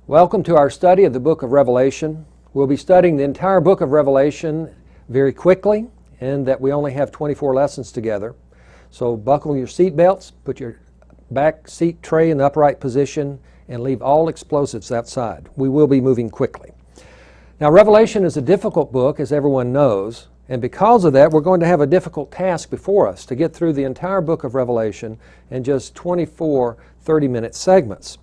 Welcome to our study of the book of Revelation. We'll be studying the entire book of Revelation very quickly, and that we only have 24 lessons together. So buckle your seat belts, put your back seat tray in the upright position, and leave all explosives outside. We will be moving quickly. Now, Revelation is a difficult book, as everyone knows, and because of that, we're going to have a difficult task before us to get through the entire book of Revelation in just 24 30-minute segments.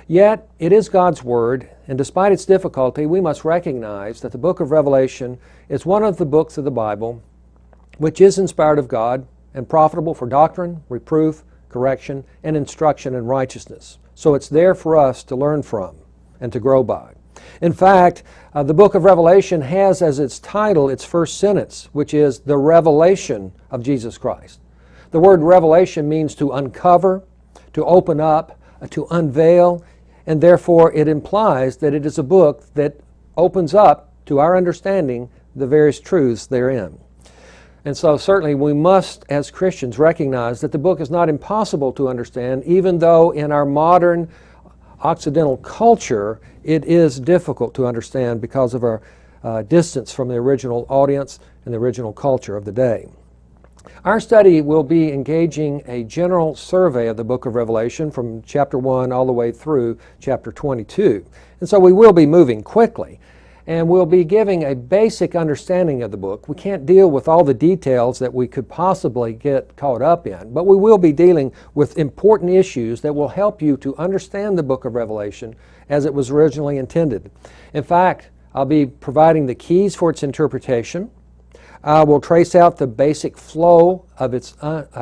Yet, it is God's Word, and despite its difficulty, we must recognize that the book of Revelation is one of the books of the Bible which is inspired of God and profitable for doctrine, reproof, correction, and instruction in righteousness. So it's there for us to learn from and to grow by. In fact, the book of Revelation has as its title its first sentence, which is the revelation of Jesus Christ. The word revelation means to uncover, to open up, to unveil, and therefore it implies that it is a book that opens up to our understanding the various truths therein. And so certainly we must, as Christians, recognize that the book is not impossible to understand, even though in our modern Occidental culture it is difficult to understand because of our distance from the original audience and the original culture of the day. Our study will be engaging a general survey of the book of Revelation from chapter 1 all the way through chapter 22. And so we will be moving quickly, and we'll be giving a basic understanding of the book. We can't deal with all the details that we could possibly get caught up in, but we will be dealing with important issues that will help you to understand the book of Revelation as it was originally intended. In fact, I'll be providing the keys for its interpretation. I will trace out the basic flow of its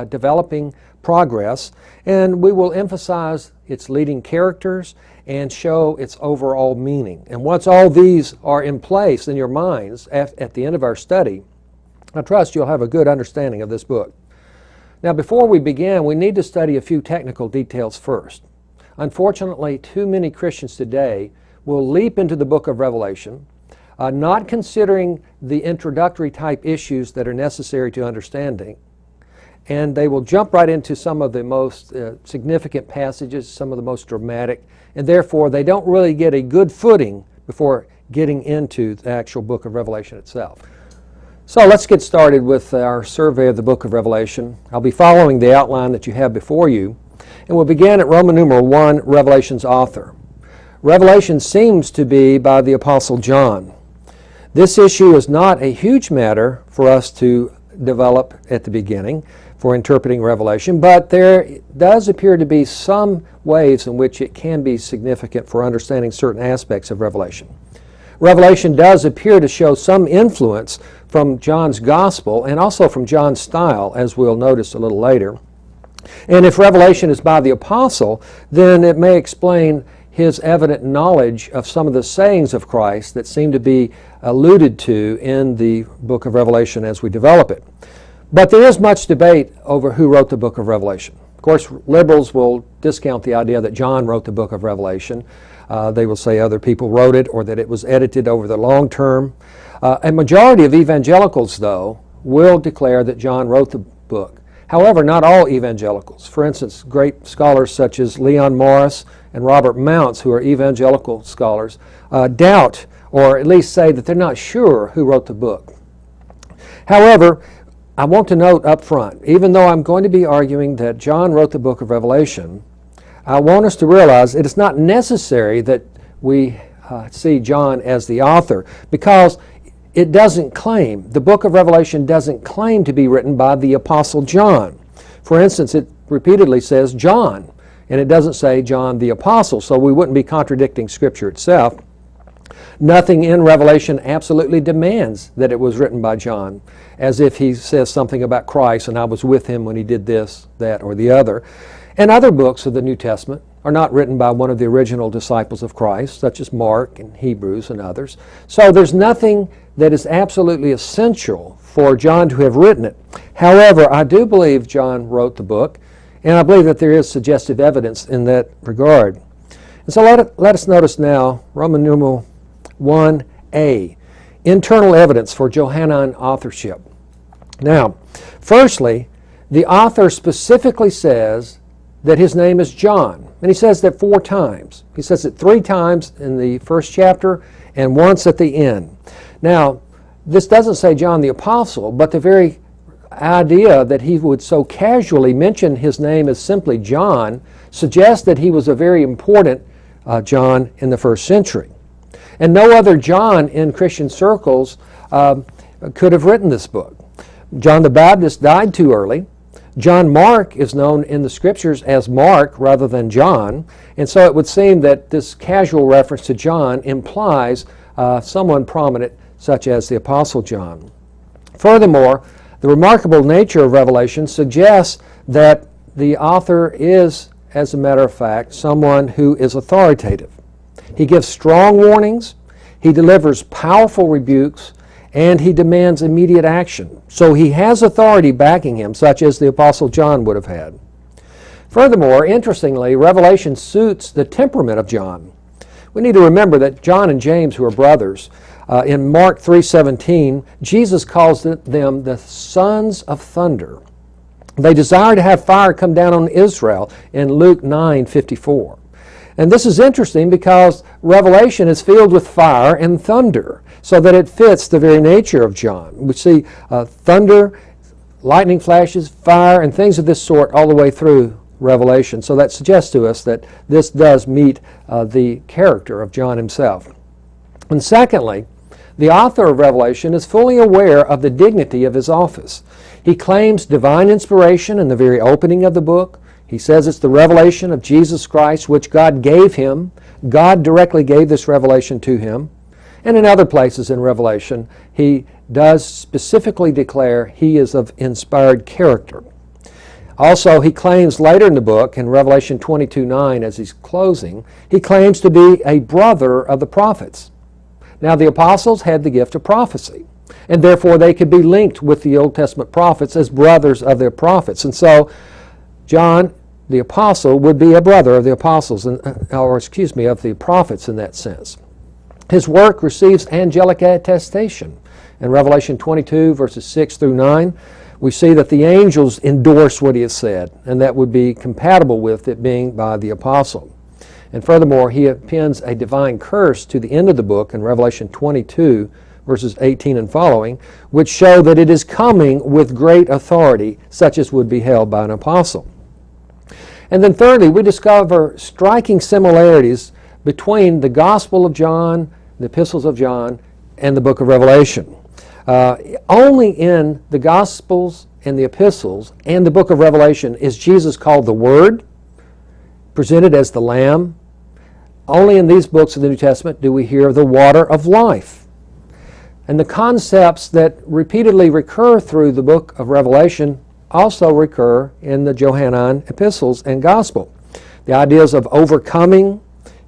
developing progress, and we will emphasize its leading characters and show its overall meaning. And once all these are in place in your minds at the end of our study, I trust you'll have a good understanding of this book. Now, before we begin, we need to study a few technical details first. Unfortunately, too many Christians today will leap into the book of Revelation, not considering the introductory type issues that are necessary to understanding, and they will jump right into some of the most significant passages, some of the most dramatic, and therefore they don't really get a good footing before getting into the actual book of Revelation itself. So let's get started with our survey of the book of Revelation. I'll be following the outline that you have before you, and we'll begin at Roman numeral 1, Revelation's author. Revelation seems to be by the Apostle John. This issue is not a huge matter for us to develop at the beginning for interpreting Revelation, but there does appear to be some ways in which it can be significant for understanding certain aspects of Revelation. Revelation does appear to show some influence from John's gospel and also from John's style, as we'll notice a little later. And if Revelation is by the apostle, then it may explain his evident knowledge of some of the sayings of Christ that seem to be alluded to in the book of Revelation as we develop it. But there is much debate over who wrote the book of Revelation. Of course, liberals will discount the idea that John wrote the book of Revelation. They will say other people wrote it or that it was edited over the long term. A majority of evangelicals, though, will declare that John wrote the book. However, not all evangelicals. For instance, great scholars such as Leon Morris and Robert Mounts, who are evangelical scholars, doubt or at least say that they're not sure who wrote the book. However, I want to note up front, even though I'm going to be arguing that John wrote the book of Revelation, I want us to realize it is not necessary that we see John as the author, because it doesn't claim, the book of Revelation doesn't claim to be written by the Apostle John. For instance, it repeatedly says John, and it doesn't say John the Apostle, so we wouldn't be contradicting Scripture itself. Nothing in Revelation absolutely demands that it was written by John, as if he says something about Christ, and I was with him when he did this, that, or the other. And other books of the New Testament are not written by one of the original disciples of Christ, such as Mark and Hebrews and others. So there's nothing that is absolutely essential for John to have written it. However, I do believe John wrote the book, and I believe that there is suggestive evidence in that regard. And so let us notice now Roman numeral 1a, internal evidence for Johannine authorship. Now, firstly, the author specifically says that his name is John. And he says that 4 times. He says it 3 times in the first chapter and once at the end. Now, this doesn't say John the Apostle, but the very idea that he would so casually mention his name as simply John suggests that he was a very important John in the first century. And no other John in Christian circles could have written this book. John the Baptist died too early. John Mark is known in the Scriptures as Mark rather than John, and so it would seem that this casual reference to John implies someone prominent such as the Apostle John. Furthermore, the remarkable nature of Revelation suggests that the author is, as a matter of fact, someone who is authoritative. He gives strong warnings, he delivers powerful rebukes, and he demands immediate action. So he has authority backing him, such as the Apostle John would have had. Furthermore, interestingly, Revelation suits the temperament of John. We need to remember that John and James, who are brothers, in Mark 3:17, Jesus calls them the sons of thunder. They desire to have fire come down on Israel in Luke 9:54. And this is interesting because Revelation is filled with fire and thunder, so that it fits the very nature of John. We see thunder, lightning flashes, fire, and things of this sort all the way through Revelation. So that suggests to us that this does meet the character of John himself. And secondly, the author of Revelation is fully aware of the dignity of his office. He claims divine inspiration in the very opening of the book. He says it's the revelation of Jesus Christ which God gave him. God directly gave this revelation to him. And in other places in Revelation, he does specifically declare he is of inspired character. Also, he claims later in the book, in Revelation 22:9, as he's closing, he claims to be a brother of the prophets. Now, the apostles had the gift of prophecy, and therefore they could be linked with the Old Testament prophets as brothers of their prophets. And so, John, the apostle, would be a brother of the apostles, of the prophets in that sense. His work receives angelic attestation. In Revelation 22, verses 6 through 9, we see that the angels endorse what he has said, and that would be compatible with it being by the apostle. And furthermore, he appends a divine curse to the end of the book in Revelation 22, verses 18 and following, which show that it is coming with great authority, such as would be held by an apostle. And then thirdly, we discover striking similarities between the Gospel of John, the epistles of John, and the book of Revelation. Only in the Gospels and the epistles and the book of Revelation is Jesus called the Word, presented as the Lamb. Only in these books of the New Testament do we hear the water of life. And the concepts that repeatedly recur through the book of Revelation also recur in the Johannine epistles and gospel. The ideas of overcoming,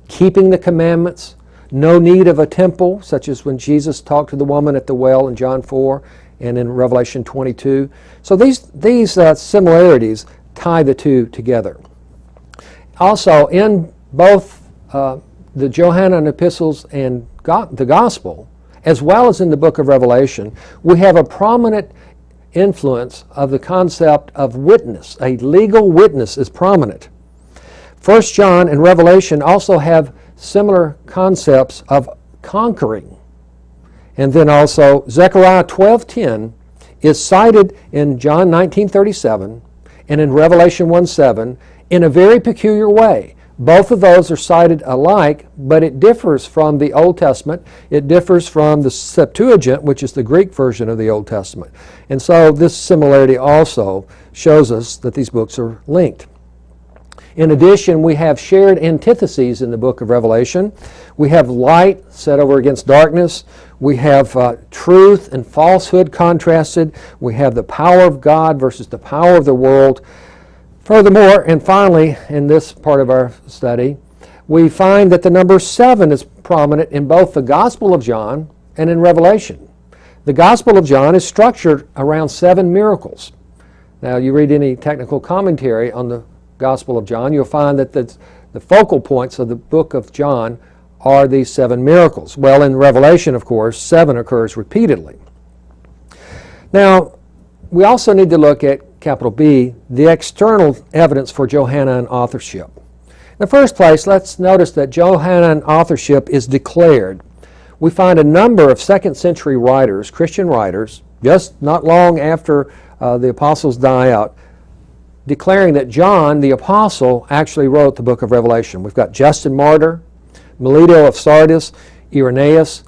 keeping the commandments, no need of a temple, such as when Jesus talked to the woman at the well in John 4 and in Revelation 22. So these similarities tie the two together. Also, in both the Johannine epistles and the gospel, as well as in the book of Revelation, we have a prominent influence of the concept of witness. A legal witness is prominent. 1 John and Revelation also have similar concepts of conquering. And then also Zechariah 12:10 is cited in John 19:37 and in Revelation 1:7 in a very peculiar way. Both of those are cited alike, but it differs from the Old Testament. It differs from the Septuagint, which is the Greek version of the Old Testament. And so this similarity also shows us that these books are linked. In addition, we have shared antitheses in the book of Revelation. We have light set over against darkness. We have truth and falsehood contrasted. We have the power of God versus the power of the world. Furthermore, and finally, in this part of our study, we find that the number 7 is prominent in both the Gospel of John and in Revelation. The Gospel of John is structured around 7 miracles. Now, you read any technical commentary on the Gospel of John, you'll find that the focal points of the book of John are these 7 miracles. Well, in Revelation, of course, 7 occurs repeatedly. Now, we also need to look at, capital B, the external evidence for Johannine authorship. In the first place, let's notice that Johannine authorship is declared. We find a number of second century writers, Christian writers, just not long after the apostles die out, declaring that John the apostle actually wrote the book of Revelation. We've got Justin Martyr, Melito of Sardis, Irenaeus,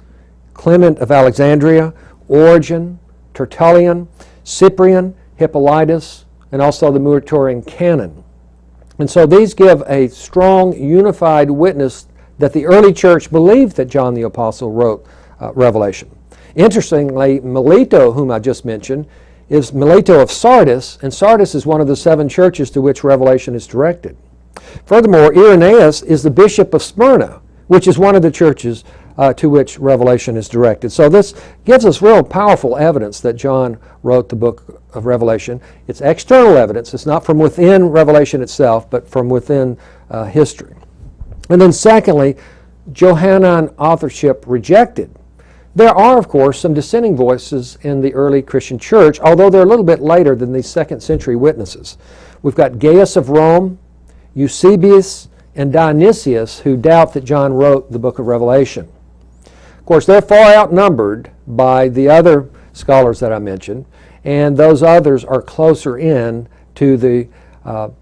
Clement of Alexandria, Origen, Tertullian, Cyprian, Hippolytus, and also the Muratorian canon. And so these give a strong, unified witness that the early church believed that John the Apostle wrote Revelation. Interestingly, Melito, whom I just mentioned, is Melito of Sardis, and Sardis is one of the 7 churches to which Revelation is directed. Furthermore, Irenaeus is the bishop of Smyrna, which is one of the churches to which Revelation is directed. So this gives us real powerful evidence that John wrote the book of Revelation. It's external evidence. It's not from within Revelation itself, but from within history. And then secondly, Johannine authorship rejected. There are, of course, some dissenting voices in the early Christian church, although they're a little bit later than these second century witnesses. We've got Gaius of Rome, Eusebius, and Dionysius, who doubt that John wrote the book of Revelation. Of course, they're far outnumbered by the other scholars that I mentioned, and those others are closer in to the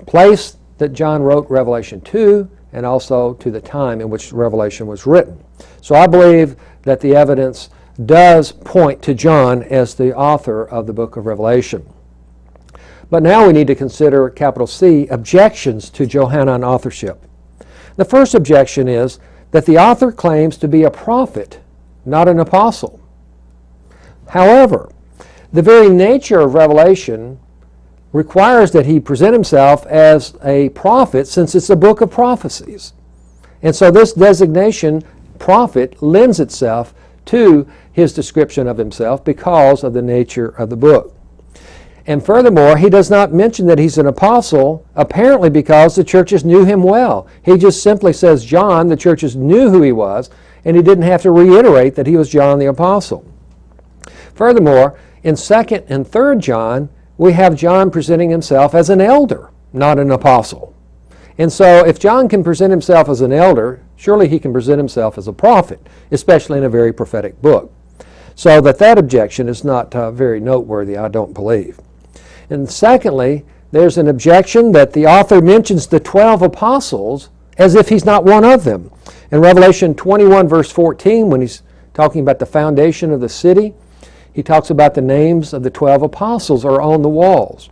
place that John wrote Revelation to, and also to the time in which Revelation was written. So I believe that the evidence does point to John as the author of the book of Revelation. But now we need to consider, capital C, objections to Johannine authorship. The first objection is that the author claims to be a prophet, not an apostle. However, the very nature of Revelation requires that he present himself as a prophet, since it's a book of prophecies. And so this designation, prophet, lends itself to his description of himself because of the nature of the book. And furthermore, he does not mention that he's an apostle, apparently because the churches knew him well. He just simply says John. The churches knew who he was, and he didn't have to reiterate that he was John the apostle. Furthermore, in 2nd and 3rd John, we have John presenting himself as an elder, not an apostle. And so if John can present himself as an elder, surely he can present himself as a prophet, especially in a very prophetic book. So that objection is not very noteworthy, I don't believe. And secondly, there's an objection that the author mentions the 12 apostles as if he's not one of them. In Revelation 21, verse 14, when he's talking about the foundation of the city, he talks about the names of the 12 apostles are on the walls.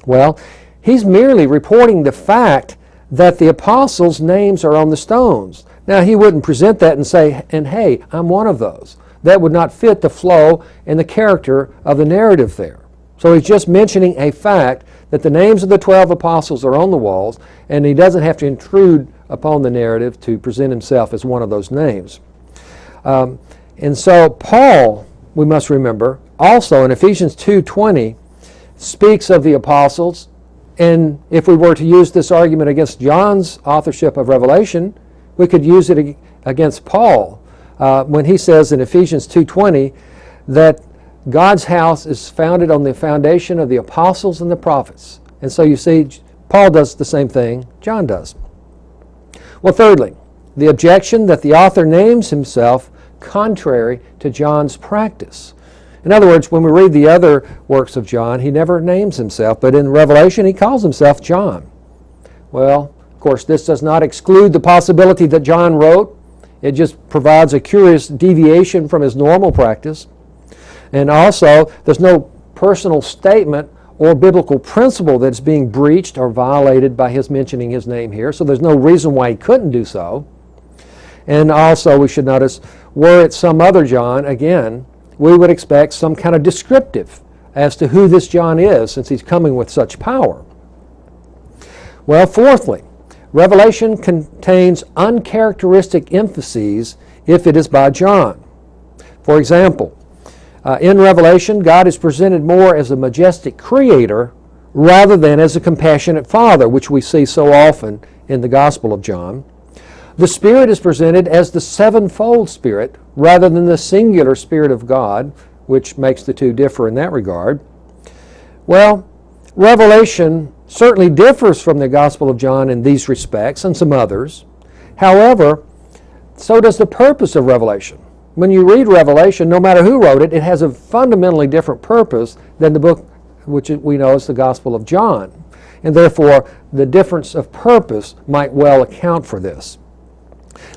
Well, he's merely reporting the fact that the apostles' names are on the stones. Now, he wouldn't present that and say, and hey, I'm one of those. That would not fit the flow and the character of the narrative there. So he's just mentioning a fact that the names of the 12 apostles are on the walls, and he doesn't have to intrude upon the narrative to present himself as one of those names. And so Paul, we must remember, also in Ephesians 2:20, speaks of the apostles. And if we were to use this argument against John's authorship of Revelation, we could use it against Paul when he says in Ephesians 2:20 that God's house is founded on the foundation of the apostles and the prophets. And so you see, Paul does the same thing John does. Well, thirdly, the objection that the author names himself contrary to John's practice. In other words, when we read the other works of John, he never names himself, but in Revelation he calls himself John. Well, of course, this does not exclude the possibility that John wrote. It just provides a curious deviation from his normal practice. And also, there's no personal statement or biblical principle that's being breached or violated by his mentioning his name here, so there's no reason why he couldn't do so. And also, we should notice, were it some other John, again, we would expect some kind of descriptive as to who this John is, since he's coming with such power. Well, fourthly, Revelation contains uncharacteristic emphases if it is by John. For example, in Revelation, God is presented more as a majestic creator rather than as a compassionate father, which we see so often in the Gospel of John. The Spirit is presented as the sevenfold Spirit rather than the singular Spirit of God, which makes the two differ in that regard. Well, Revelation certainly differs from the Gospel of John in these respects and some others. However, so does the purpose of Revelation. When you read Revelation, no matter who wrote it, it has a fundamentally different purpose than the book which we know as the Gospel of John. And therefore, the difference of purpose might well account for this.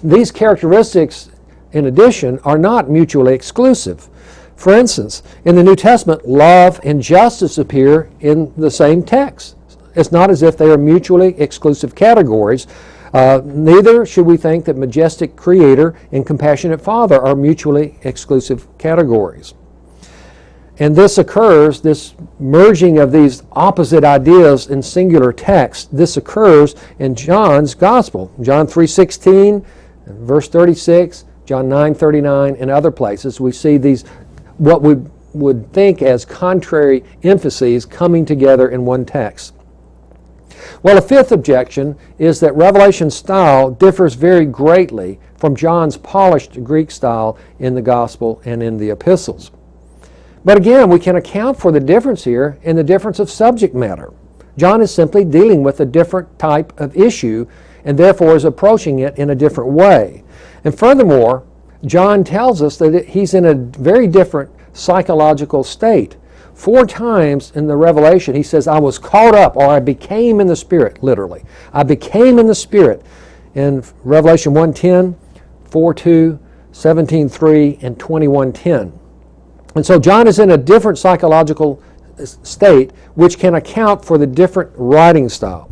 These characteristics, in addition, are not mutually exclusive. For instance, in the New Testament, love and justice appear in the same text. It's not as if they are mutually exclusive categories. Neither should we think that majestic Creator and compassionate Father are mutually exclusive categories. And this occurs, this merging of these opposite ideas in singular text, this occurs in John's Gospel. John 3:16, verse 36, John 9:39, and other places. We see these, what we would think as contrary emphases coming together in one text. Well, a fifth objection is that Revelation style differs very greatly from John's polished Greek style in the Gospel and in the epistles. But again, we can account for the difference here in the difference of subject matter. John is simply dealing with a different type of issue and therefore is approaching it in a different way. And furthermore, John tells us that he's in a very different psychological state. 4 times in the Revelation, he says, I was caught up, or I became in the Spirit, literally. I became in the Spirit. In Revelation 1:10, 4:2, 17:3, and 21:10. And so John is in a different psychological state, which can account for the different writing style.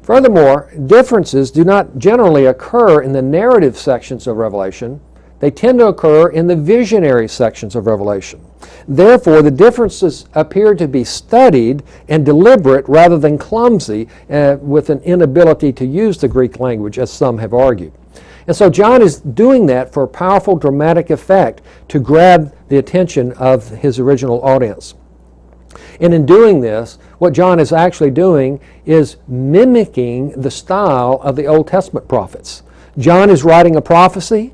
Furthermore, differences do not generally occur in the narrative sections of Revelation. They tend to occur in the visionary sections of Revelation. Therefore, the differences appear to be studied and deliberate rather than clumsy with an inability to use the Greek language, as some have argued. And so John is doing that for a powerful dramatic effect to grab the attention of his original audience. And in doing this, what John is actually doing is mimicking the style of the Old Testament prophets. John is writing a prophecy.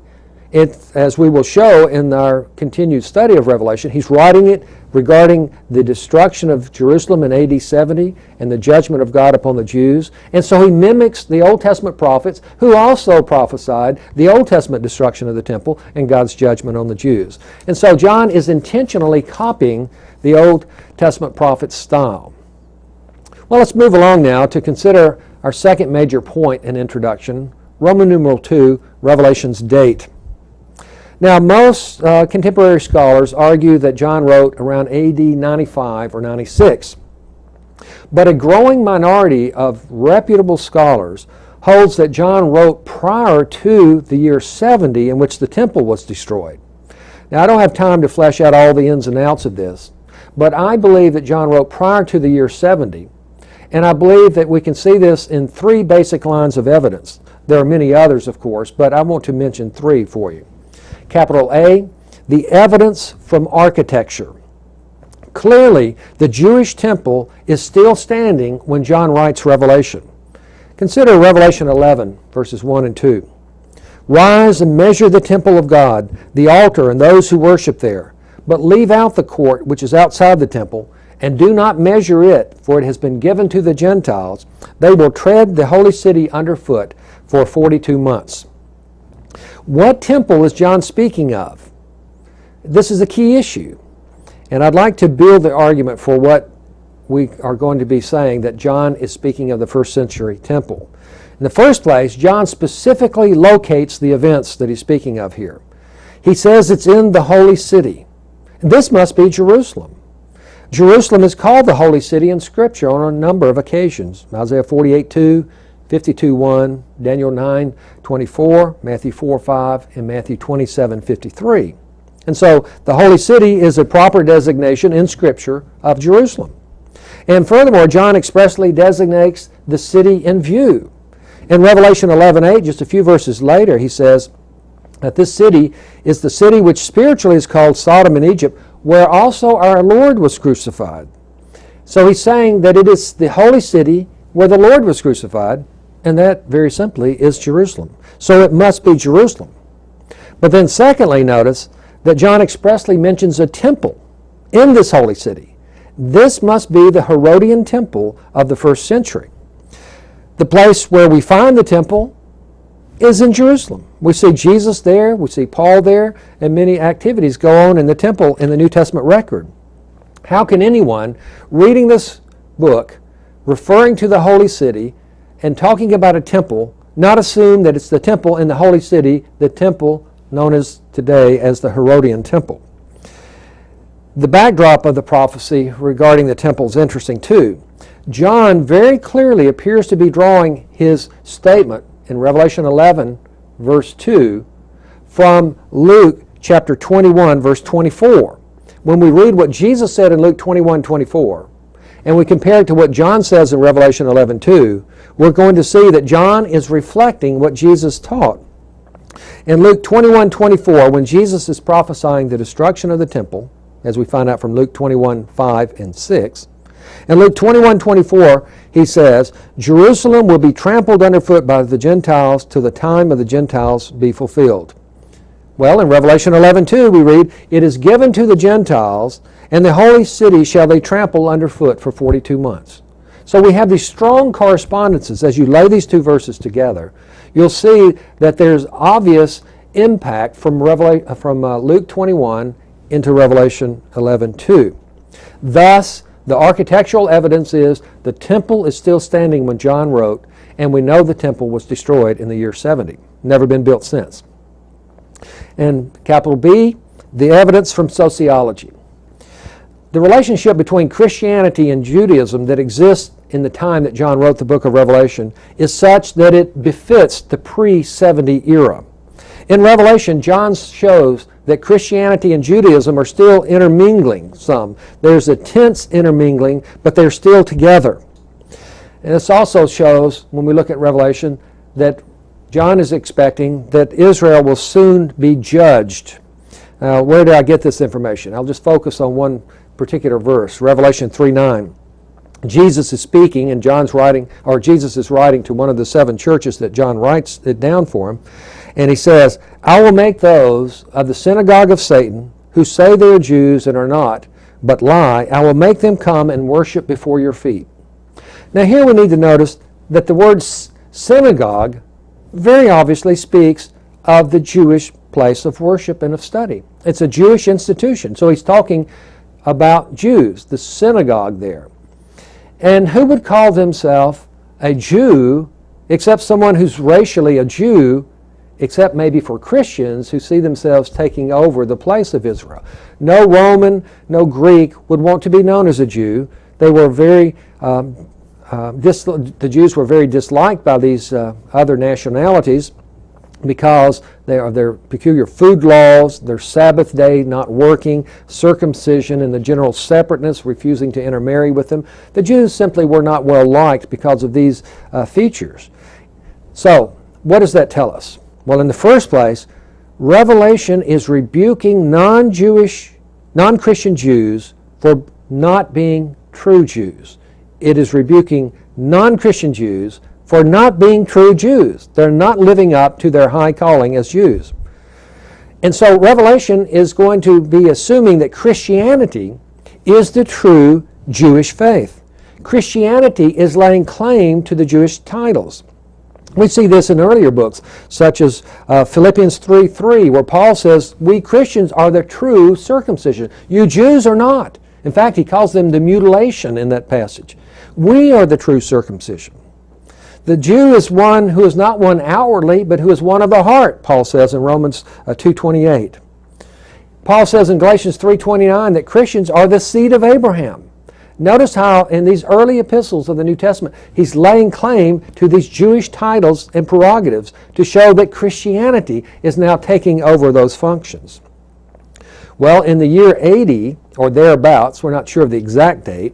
As we will show in our continued study of Revelation, he's writing it regarding the destruction of Jerusalem in AD 70 and the judgment of God upon the Jews. And so he mimics the Old Testament prophets who also prophesied the Old Testament destruction of the temple and God's judgment on the Jews. And so John is intentionally copying the Old Testament prophet's style. Well, let's move along now to consider our second major point in introduction, Roman numeral 2, Revelation's date. Now, most contemporary scholars argue that John wrote around AD 95 or 96. But a growing minority of reputable scholars holds that John wrote prior to the year 70 in which the temple was destroyed. Now, I don't have time to flesh out all the ins and outs of this, but I believe that John wrote prior to the year 70, and I believe that we can see this in 3 basic lines of evidence. There are many others, of course, but I want to mention 3 for you. Capital A, the evidence from architecture. Clearly, the Jewish temple is still standing when John writes Revelation. Consider Revelation 11, verses 1 and 2. Rise and measure the temple of God, the altar and those who worship there, but leave out the court which is outside the temple, and do not measure it, for it has been given to the Gentiles. They will tread the holy city underfoot for 42 months. What temple is John speaking of? This is a key issue. And I'd like to build the argument for what we are going to be saying, that John is speaking of the first century temple. In the first place, John specifically locates the events that he's speaking of here. He says it's in the holy city. This must be Jerusalem. Jerusalem is called the holy city in Scripture on a number of occasions. Isaiah 48:2, 52:1, Daniel 9:24, Matthew 4:5, and Matthew 27:53. And so the holy city is a proper designation in Scripture of Jerusalem. And furthermore, John expressly designates the city in view. In Revelation 11:8, just a few verses later, he says that this city is the city which spiritually is called Sodom and Egypt, where also our Lord was crucified. So he's saying that it is the holy city where the Lord was crucified, and that, very simply, is Jerusalem. So it must be Jerusalem. But then secondly, notice that John expressly mentions a temple in this holy city. this must be the Herodian temple of the first century. The place where we find the temple is in Jerusalem. We see Jesus there, we see Paul there, and many activities go on in the temple in the New Testament record. How can anyone reading this book, referring to the holy city, and talking about a temple, not assume that it's the temple in the holy city, the temple known as today as the Herodian temple? The backdrop of the prophecy regarding the temple is interesting too. John very clearly appears to be drawing his statement in Revelation 11, verse 2, from Luke chapter 21, verse 24. When we read what Jesus said in Luke 21, 24, and we compare it to what John says in Revelation 11, 2, we're going to see that John is reflecting what Jesus taught. In Luke 21, 24, when Jesus is prophesying the destruction of the temple, as we find out from Luke 21, 5 and 6, in Luke 21, 24, he says, Jerusalem will be trampled underfoot by the Gentiles till the time of the Gentiles be fulfilled. Well, in Revelation 11:2 we read, it is given to the Gentiles, and the holy city shall they trample underfoot for 42 months. So we have these strong correspondences. As you lay these two verses together, you'll see that there's obvious impact from Luke 21 into Revelation 11:2. Thus, the architectural evidence is the temple is still standing when John wrote, and we know the temple was destroyed in the year 70. Never been built since. And capital B, the evidence from sociology. The relationship between Christianity and Judaism that exists in the time that John wrote the book of Revelation is such that it befits the pre-70 era. In Revelation, John shows that Christianity and Judaism are still intermingling some. There's a tense intermingling, but they're still together. And this also shows, when we look at Revelation, that John is expecting that Israel will soon be judged. Where did I get this information? I'll just focus on one particular verse, Revelation 3:9. Jesus is speaking, and Jesus is writing to one of the 7 churches that John writes it down for him. And he says, I will make those of the synagogue of Satan who say they are Jews and are not, but lie, I will make them come and worship before your feet. Now here we need to notice that the word synagogue very obviously speaks of the Jewish place of worship and of study. It's a Jewish institution. So he's talking about Jews, the synagogue there. And who would call himself a Jew except someone who's racially a Jew, except maybe for Christians who see themselves taking over the place of Israel? No Roman, no Greek would want to be known as a Jew. They were the Jews were very disliked by these other nationalities because of their peculiar food laws, their Sabbath day not working, circumcision, and the general separateness, refusing to intermarry with them. The Jews simply were not well liked because of these features. So, what does that tell us? Well, in the first place, Revelation is rebuking non-Christian Jews for not being true Jews. It is rebuking non-Christian Jews for not being true Jews. They're not living up to their high calling as Jews. And so Revelation is going to be assuming that Christianity is the true Jewish faith. Christianity is laying claim to the Jewish titles. We see this in earlier books, such as Philippians 3:3, where Paul says, we Christians are the true circumcision. You Jews are not. In fact, he calls them the mutilation in that passage. We are the true circumcision. The Jew is one who is not one outwardly, but who is one of the heart, Paul says in Romans 2:28. Paul says in Galatians 3:29 that Christians are the seed of Abraham. Notice how in these early epistles of the New Testament, he's laying claim to these Jewish titles and prerogatives to show that Christianity is now taking over those functions. Well, in the year 80, or thereabouts, we're not sure of the exact date,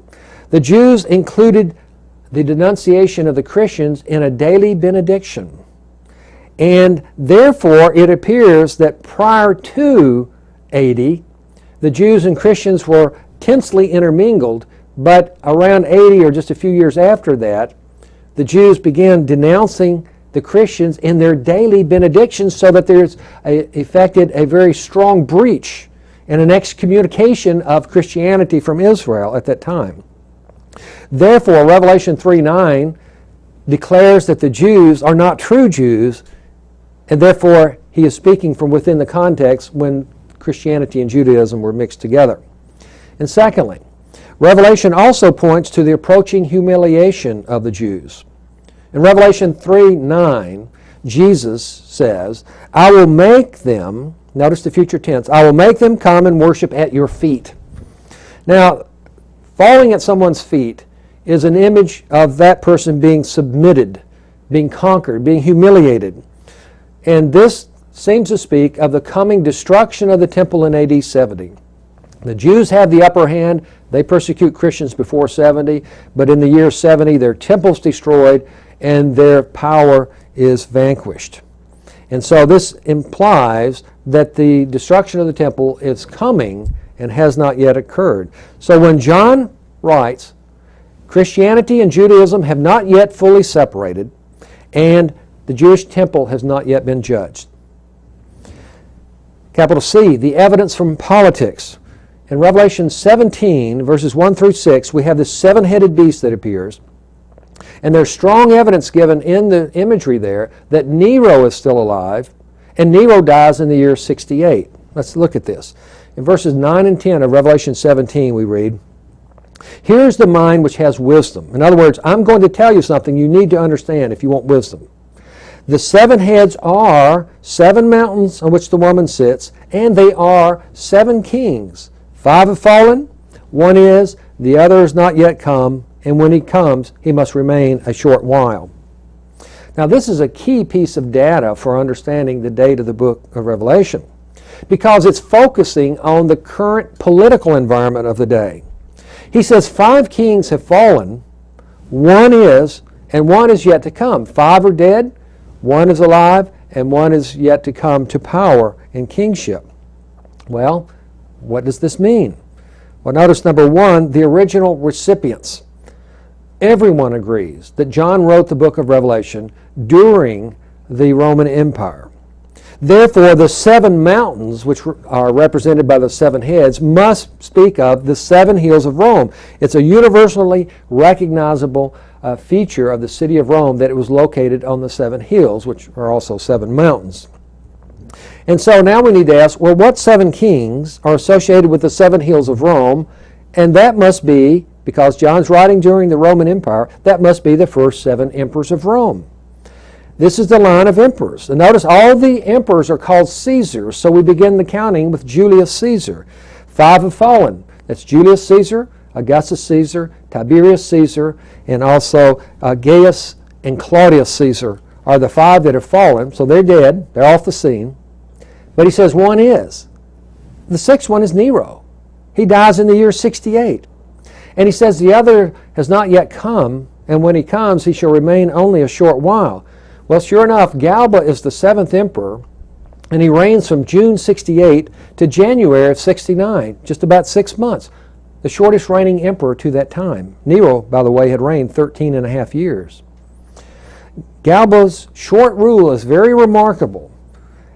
the Jews included the denunciation of the Christians in a daily benediction. And therefore, it appears that prior to 80, the Jews and Christians were tensely intermingled, but around 80 or just a few years after that, the Jews began denouncing the Christians in their daily benedictions so that there's affected a very strong breach and an excommunication of Christianity from Israel at that time. Therefore, Revelation 3:9 declares that the Jews are not true Jews, and therefore he is speaking from within the context when Christianity and Judaism were mixed together. And secondly, Revelation also points to the approaching humiliation of the Jews. In Revelation 3:9, Jesus says, I will make them, notice the future tense, I will make them come and worship at your feet. Now, falling at someone's feet is an image of that person being submitted, being conquered, being humiliated. And this seems to speak of the coming destruction of the temple in AD 70. The Jews have the upper hand. They persecute Christians before 70, but in the year 70, their temple's destroyed and their power is vanquished. And so this implies that the destruction of the temple is coming and has not yet occurred. So when John writes, Christianity and Judaism have not yet fully separated, and the Jewish temple has not yet been judged. Capital C, the evidence from politics. In Revelation 17, verses 1 through 6, we have this seven-headed beast that appears. And there's strong evidence given in the imagery there that Nero is still alive, and Nero dies in the year 68. Let's look at this. In verses 9 and 10 of Revelation 17, we read, Here is the mind which has wisdom. In other words, I'm going to tell you something you need to understand if you want wisdom. The seven heads are seven mountains on which the woman sits, and they are seven kings. 5 have fallen, one is, the other is not yet come, and when he comes, he must remain a short while. Now, this is a key piece of data for understanding the date of the book of Revelation, because it's focusing on the current political environment of the day. He says 5 kings have fallen, one is, and one is yet to come. 5 are dead, one is alive, and one is yet to come to power and kingship. Well, what does this mean? Well, notice number 1, the original recipients. Everyone agrees that John wrote the book of Revelation during the Roman Empire. Therefore, the 7 mountains, which are represented by the 7 heads, must speak of the 7 hills of Rome. It's a universally recognizable feature of the city of Rome that it was located on the 7 hills, which are also 7 mountains. And so now we need to ask, well, what 7 kings are associated with the 7 hills of Rome? And that must be, because John's writing during the Roman Empire, that must be the first 7 emperors of Rome. This is the line of emperors. And notice all the emperors are called Caesars, so we begin the counting with Julius Caesar. 5 have fallen. That's Julius Caesar, Augustus Caesar, Tiberius Caesar, and also Gaius and Claudius Caesar are the 5 that have fallen, so they're dead. They're off the scene. But he says one is. The 6th one is Nero. He dies in the year 68. And he says the other has not yet come, and when he comes, he shall remain only a short while. Well, sure enough, Galba is the 7th emperor, and he reigns from June 68 to January of 69, just about 6 months, the shortest reigning emperor to that time. Nero, by the way, had reigned 13 and a half years. Galba's short rule is very remarkable,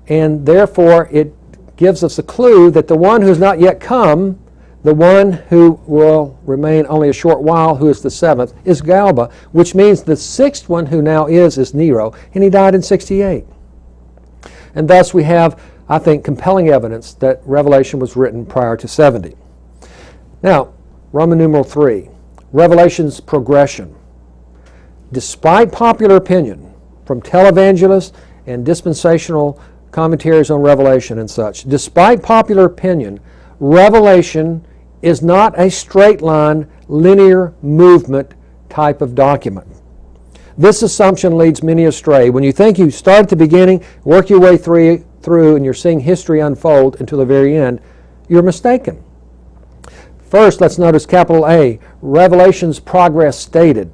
and therefore it gives us a clue that the one who has not yet come, the one who will remain only a short while, who is the 7th, is Galba, which means the 6th one who now is Nero, and he died in 68. And thus we have, I think, compelling evidence that Revelation was written prior to 70. Now, Roman numeral 3, Revelation's progression. Despite popular opinion from televangelists and dispensational commentaries on Revelation and such, despite popular opinion, Revelation is not a straight line, linear movement type of document. This assumption leads many astray. When you think you start at the beginning, work your way through, and you're seeing history unfold until the very end, you're mistaken. First, let's notice capital A, Revelation's progress stated.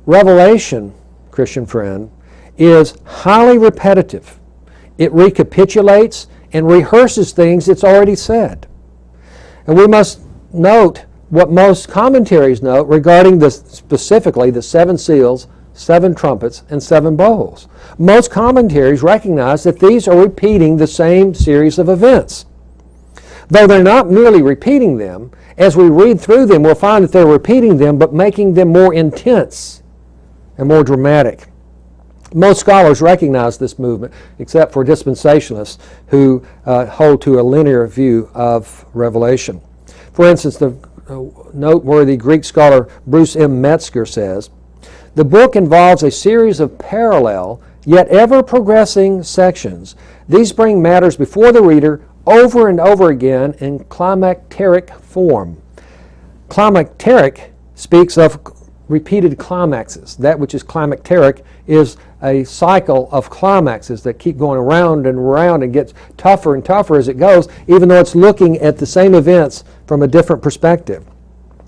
Revelation, Christian friend, is highly repetitive. It recapitulates and rehearses things it's already said. And we must note what most commentaries note regarding specifically the 7 seals, 7 trumpets, and 7 bowls. Most commentaries recognize that these are repeating the same series of events. Though they're not merely repeating them, as we read through them, we'll find that they're repeating them, but making them more intense and more dramatic. Most scholars recognize this movement, except for dispensationalists who hold to a linear view of Revelation. For instance, the noteworthy Greek scholar Bruce M. Metzger says, "The book involves a series of parallel, yet ever-progressing sections. These bring matters before the reader over and over again in climacteric form." Climacteric speaks of repeated climaxes. That which is climacteric is a cycle of climaxes that keep going around and around and gets tougher and tougher as it goes, even though it's looking at the same events from a different perspective.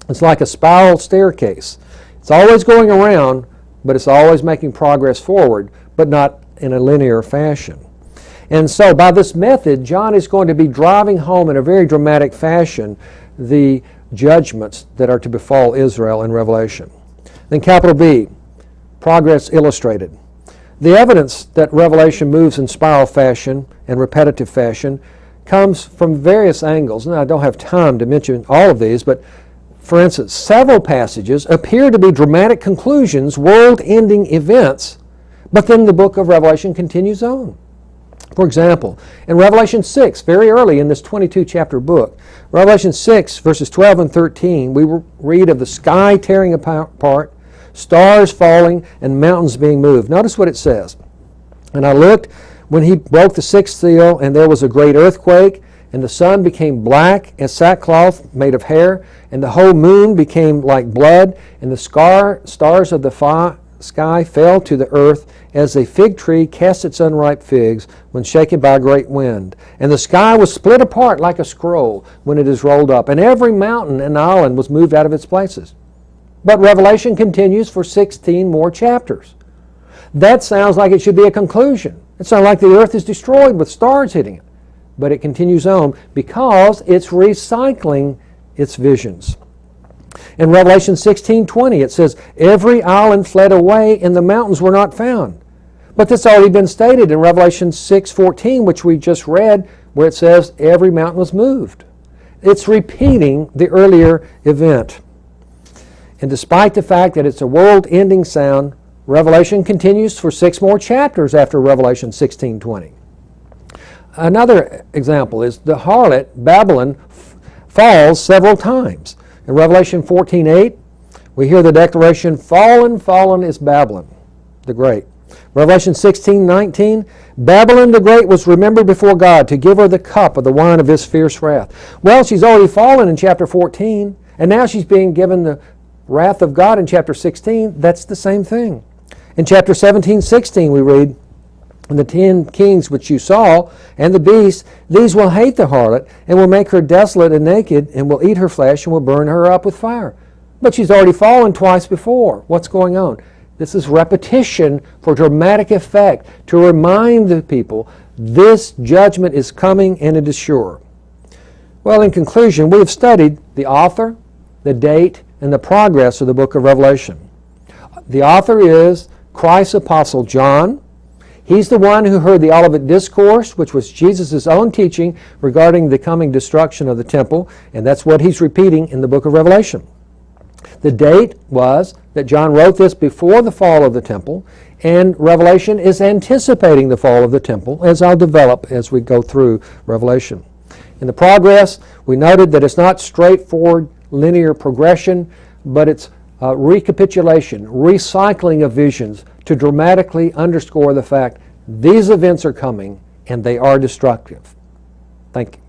It's like a spiral staircase. It's always going around, but it's always making progress forward, but not in a linear fashion. And so by this method, John is going to be driving home in a very dramatic fashion the judgments that are to befall Israel in Revelation. Then capital B, progress illustrated. The evidence that Revelation moves in spiral fashion and repetitive fashion comes from various angles. Now, I don't have time to mention all of these, but for instance, several passages appear to be dramatic conclusions, world-ending events, but then the book of Revelation continues on. For example, in Revelation 6, very early in this 22-chapter book, Revelation 6, verses 12 and 13, we read of the sky tearing apart, stars falling, and mountains being moved. Notice what it says. "And I looked when he broke the sixth seal, and there was a great earthquake, and the sun became black as sackcloth made of hair, and the whole moon became like blood, and the stars of the sky fell to the earth as a fig tree casts its unripe figs when shaken by a great wind. And the sky was split apart like a scroll when it is rolled up, and every mountain and island was moved out of its places." But Revelation continues for 16 more chapters. That sounds like it should be a conclusion. It sounds like the earth is destroyed with stars hitting it. But it continues on because it's recycling its visions. In Revelation 16:20, it says, "Every island fled away, and the mountains were not found." But that's already been stated in Revelation 6:14, which we just read, where it says, "Every mountain was moved." It's repeating the earlier event. And despite the fact that it's a world-ending sound, Revelation continues for 6 more chapters after Revelation 16:20. Another example is the harlot, Babylon, falls several times. In Revelation 14:8, we hear the declaration, "Fallen, fallen is Babylon the Great." Revelation 16:19, "Babylon the Great was remembered before God to give her the cup of the wine of his fierce wrath." Well, she's already fallen in chapter 14, and now she's being given the wrath of God in chapter 16. That's the same thing. In chapter 17:16, we read, "And the 10 kings which you saw, and the beast, these will hate the harlot, and will make her desolate and naked, and will eat her flesh, and will burn her up with fire." But she's already fallen twice before. What's going on? This is repetition for dramatic effect, to remind the people this judgment is coming and it is sure. Well, in conclusion, we have studied the author, the date, and the progress of the book of Revelation. The author is Christ's apostle John. He's the one who heard the Olivet Discourse, which was Jesus' own teaching regarding the coming destruction of the temple, and that's what he's repeating in the book of Revelation. The date was that John wrote this before the fall of the temple, and Revelation is anticipating the fall of the temple, as I'll develop as we go through Revelation. In the progress, we noted that it's not straightforward linear progression, but it's recapitulation, recycling of visions to dramatically underscore the fact these events are coming and they are destructive. Thank you.